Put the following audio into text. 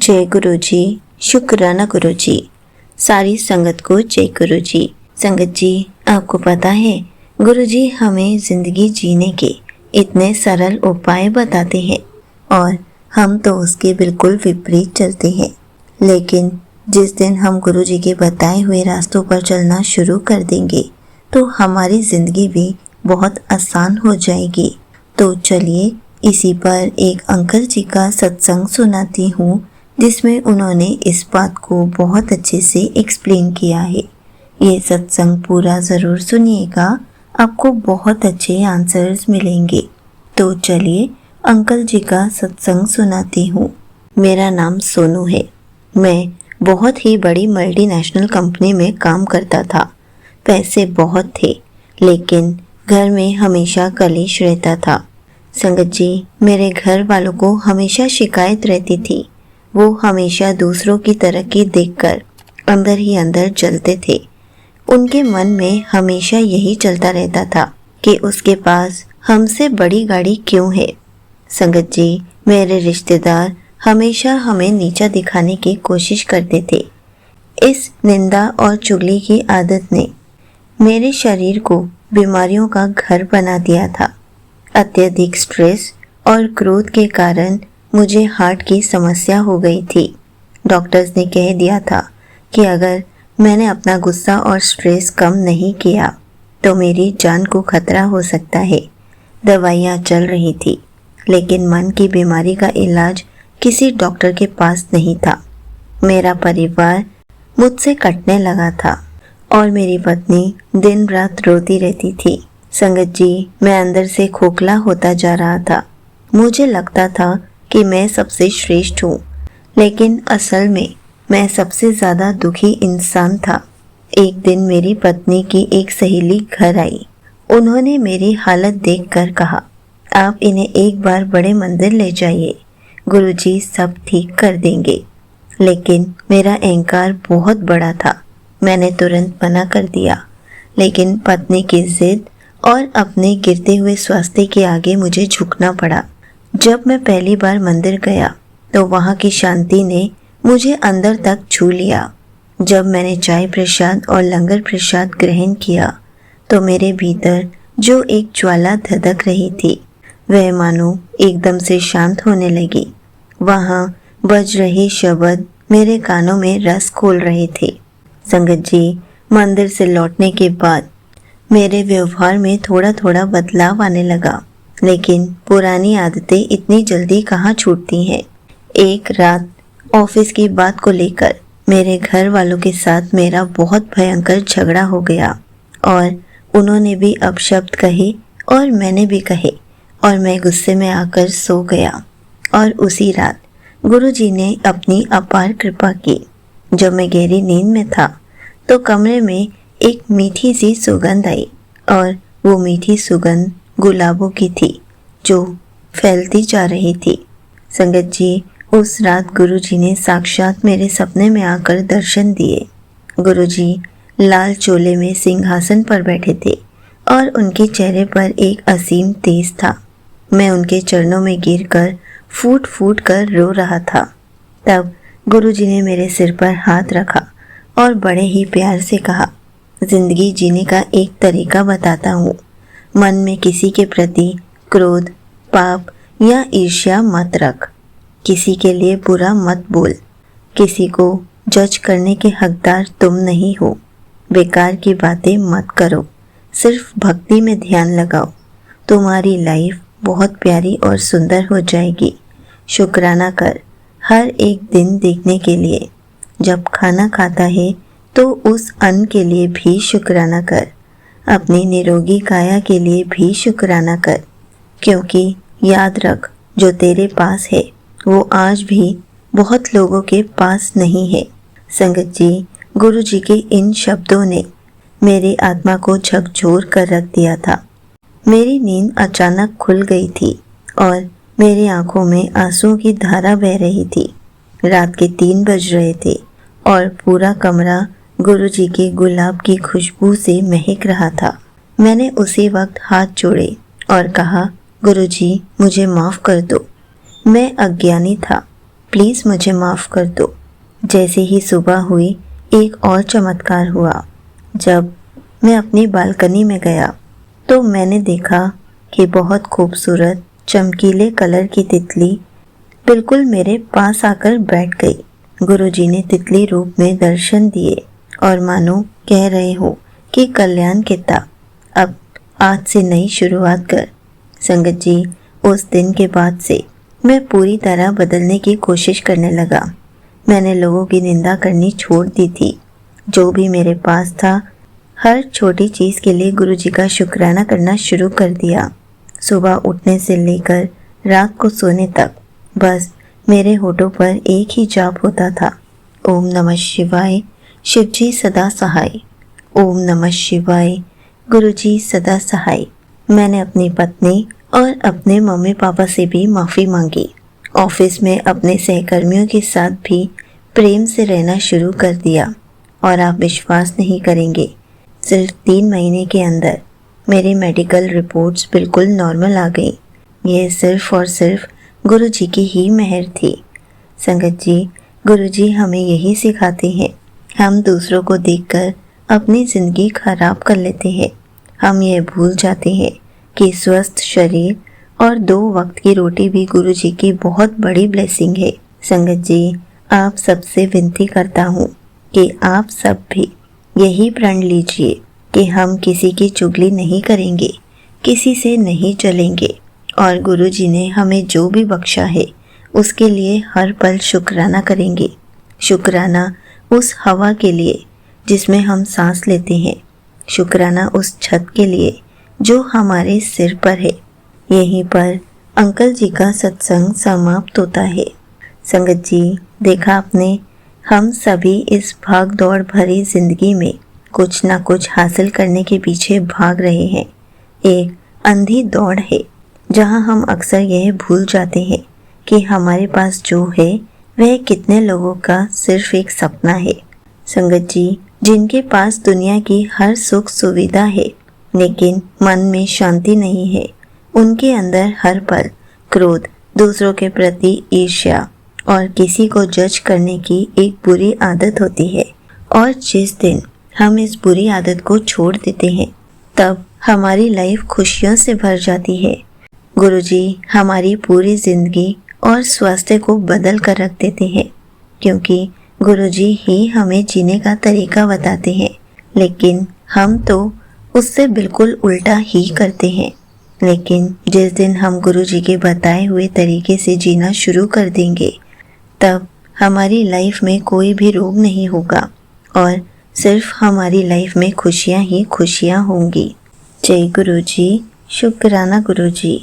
जय गुरु जी। शुक्राना गुरु जी। सारी संगत को जय गुरु जी। संगत जी, आपको पता है गुरु जी हमें जिंदगी जीने के इतने सरल उपाय बताते हैं और हम तो उसके बिल्कुल विपरीत चलते हैं। लेकिन जिस दिन हम गुरु जी के बताए हुए रास्तों पर चलना शुरू कर देंगे तो हमारी जिंदगी भी बहुत आसान हो जाएगी। तो चलिए इसी पर एक अंकल जी का सत्संग सुनाती हूँ जिसमें उन्होंने इस बात को बहुत अच्छे से एक्सप्लेन किया है। ये सत्संग पूरा ज़रूर सुनिएगा, आपको बहुत अच्छे आंसर्स मिलेंगे। तो चलिए अंकल जी का सत्संग सुनाती हूँ। मेरा नाम सोनू है। मैं बहुत ही बड़ी मल्टीनेशनल कंपनी में काम करता था। पैसे बहुत थे लेकिन घर में हमेशा कलेश रहता था। संगत जी, मेरे घर वालों को हमेशा शिकायत रहती थी। वो हमेशा दूसरों की तरक्की देखकर अंदर ही अंदर जलते थे। उनके मन में हमेशा यही चलता रहता था कि उसके पास हमसे बड़ी गाड़ी क्यों है। संगत जी, मेरे रिश्तेदार हमेशा हमें नीचा दिखाने की कोशिश करते थे। इस निंदा और चुगली की आदत ने मेरे शरीर को बीमारियों का घर बना दिया था। अत्यधिक स्ट्रेस और क्रोध के कारण मुझे हार्ट की समस्या हो गई थी। डॉक्टर्स ने कह दिया था कि अगर मैंने अपना गुस्सा और स्ट्रेस कम नहीं किया तो मेरी जान को खतरा हो सकता है। दवाइयाँ चल रही थी लेकिन मन की बीमारी का इलाज किसी डॉक्टर के पास नहीं था। मेरा परिवार मुझसे कटने लगा था और मेरी पत्नी दिन रात रोती रहती थी। संगत जी, मैं अंदर से खोखला होता जा रहा था। मुझे लगता था कि मैं सबसे श्रेष्ठ हूँ, लेकिन असल में मैं सबसे ज़्यादा दुखी इंसान था। एक दिन मेरी पत्नी की एक सहेली घर आई। उन्होंने मेरी हालत देखकर कहा, आप इन्हें एक बार बड़े मंदिर ले जाइए, गुरुजी सब ठीक कर देंगे। लेकिन मेरा अहंकार बहुत बड़ा था। मैंने तुरंत मना कर दिया, लेकिन पत्नी की जिद और अपने गिरते हुए स्वास्थ्य के आगे मुझे झुकना पड़ा। जब मैं पहली बार मंदिर गया तो वहाँ की शांति ने मुझे अंदर तक छू लिया। जब मैंने चाय प्रसाद और लंगर प्रसाद ग्रहण किया तो मेरे भीतर जो एक ज्वाला धधक रही थी वह मानो एकदम से शांत होने लगी। वहाँ बज रहे शब्द मेरे कानों में रस खोल रहे थे। संगत जी, मंदिर से लौटने के बाद मेरे व्यवहार में थोड़ा थोड़ा बदलाव आने लगा, लेकिन पुरानी आदतें इतनी जल्दी कहाँ छूटती हैं। एक रात ऑफिस की बात को लेकर मेरे घर वालों के साथ मेरा बहुत भयंकर झगड़ा हो गया और उन्होंने भी अपशब्द कहे और मैंने भी कहे और मैं गुस्से में आकर सो गया। और उसी रात गुरुजी ने अपनी अपार कृपा की। जब मैं गहरी नींद में था तो कमरे में एक मीठी सी सुगंध आई और वो मीठी सुगंध गुलाबों की थी जो फैलती जा रही थी। संगत जी, उस रात गुरुजी ने साक्षात मेरे सपने में आकर दर्शन दिए। गुरुजी लाल चोले में सिंहासन पर बैठे थे और उनके चेहरे पर एक असीम तेज था। मैं उनके चरणों में गिरकर फूट फूट कर रो रहा था। तब गुरुजी ने मेरे सिर पर हाथ रखा और बड़े ही प्यार से कहा, जिंदगी जीने का एक तरीका बताता हूँ। मन में किसी के प्रति क्रोध, पाप या ईर्ष्या मत रख। किसी के लिए बुरा मत बोल। किसी को जज करने के हकदार तुम नहीं हो। बेकार की बातें मत करो। सिर्फ भक्ति में ध्यान लगाओ। तुम्हारी लाइफ बहुत प्यारी और सुंदर हो जाएगी। शुक्राना कर हर एक दिन देखने के लिए। जब खाना खाता है तो उस अन्न के लिए भी शुक्राना कर। अपनी निरोगी काया के लिए भी शुक्राना कर, क्योंकि याद रख जो तेरे पास है वो आज भी बहुत लोगों के पास नहीं है। संगत जी, गुरु जी के इन शब्दों ने मेरी आत्मा को झकझोर कर रख दिया था। मेरी नींद अचानक खुल गई थी और मेरी आंखों में आंसुओं की धारा बह रही थी। रात के 3 बज रहे थे और पूरा कमरा गुरुजी के गुलाब की खुशबू से महक रहा था। मैंने उसी वक्त हाथ जोड़े और कहा, गुरुजी मुझे माफ़ कर दो। मैं अज्ञानी था। प्लीज़ मुझे माफ़ कर दो। जैसे ही सुबह हुई एक और चमत्कार हुआ। जब मैं अपनी बालकनी में गया तो मैंने देखा कि बहुत खूबसूरत चमकीले कलर की तितली बिल्कुल मेरे पास आकर बैठ गई। गुरुजी ने तितली रूप में दर्शन दिए और मानो कह रहे हो कि कल्याण किता, अब आज से नई शुरुआत कर। संगत जी, उस दिन के बाद से मैं पूरी तरह बदलने की कोशिश करने लगा। मैंने लोगों की निंदा करनी छोड़ दी थी। जो भी मेरे पास था, हर छोटी चीज़ के लिए गुरुजी का शुक्राना करना शुरू कर दिया। सुबह उठने से लेकर रात को सोने तक बस मेरे होठों पर एक ही जाप होता था, ओम नमः शिवाय, शिवजी सदा सहाय। ओम नमः शिवाय, गुरुजी सदा सहाय। मैंने अपनी पत्नी और अपने मम्मी पापा से भी माफ़ी मांगी। ऑफिस में अपने सहकर्मियों के साथ भी प्रेम से रहना शुरू कर दिया और आप विश्वास नहीं करेंगे, सिर्फ 3 महीने के अंदर मेरी मेडिकल रिपोर्ट्स बिल्कुल नॉर्मल आ गई। यह सिर्फ और सिर्फ गुरुजी की ही मेहर थी। संगत जी, गुरुजी हमें यही सिखाते हैं। हम दूसरों को देखकर अपनी ज़िंदगी खराब कर लेते हैं। हम ये भूल जाते हैं कि स्वस्थ शरीर और 2 वक्त की रोटी भी गुरुजी की बहुत बड़ी ब्लेसिंग है। संगत जी, आप सबसे विनती करता हूँ कि आप सब भी यही प्रण लीजिए कि हम किसी की चुगली नहीं करेंगे, किसी से नहीं जलेंगे और गुरुजी ने हमें जो भी बख्शा है उसके लिए हर पल शुक्राना करेंगे। शुक्राना उस हवा के लिए जिसमें हम सांस लेते हैं, शुक्राना उस छत के लिए जो हमारे सिर पर है। यहीं पर अंकल जी का सत्संग समाप्त होता है। संगत जी, देखा आपने, हम सभी इस भाग दौड़ भरी जिंदगी में कुछ ना कुछ हासिल करने के पीछे भाग रहे हैं। एक अंधी दौड़ है जहां हम अक्सर यह भूल जाते हैं कि हमारे पास जो है वह कितने लोगों का सिर्फ एक सपना है। संगत जी, जिनके पास दुनिया की हर सुख सुविधा है लेकिन मन में शांति नहीं है, उनके अंदर हर पल क्रोध, दूसरों के प्रति ईर्ष्या और किसी को जज करने की एक बुरी आदत होती है। और जिस दिन हम इस बुरी आदत को छोड़ देते हैं तब हमारी लाइफ खुशियों से भर जाती है। गुरुजी हमारी पूरी जिंदगी और स्वास्थ्य को बदल कर रख देते हैं, क्योंकि गुरुजी ही हमें जीने का तरीका बताते हैं, लेकिन हम तो उससे बिल्कुल उल्टा ही करते हैं। लेकिन जिस दिन हम गुरुजी के बताए हुए तरीके से जीना शुरू कर देंगे तब हमारी लाइफ में कोई भी रोग नहीं होगा और सिर्फ हमारी लाइफ में खुशियाँ ही खुशियाँ होंगी। जय गुरुजी, शुक्राना गुरुजी।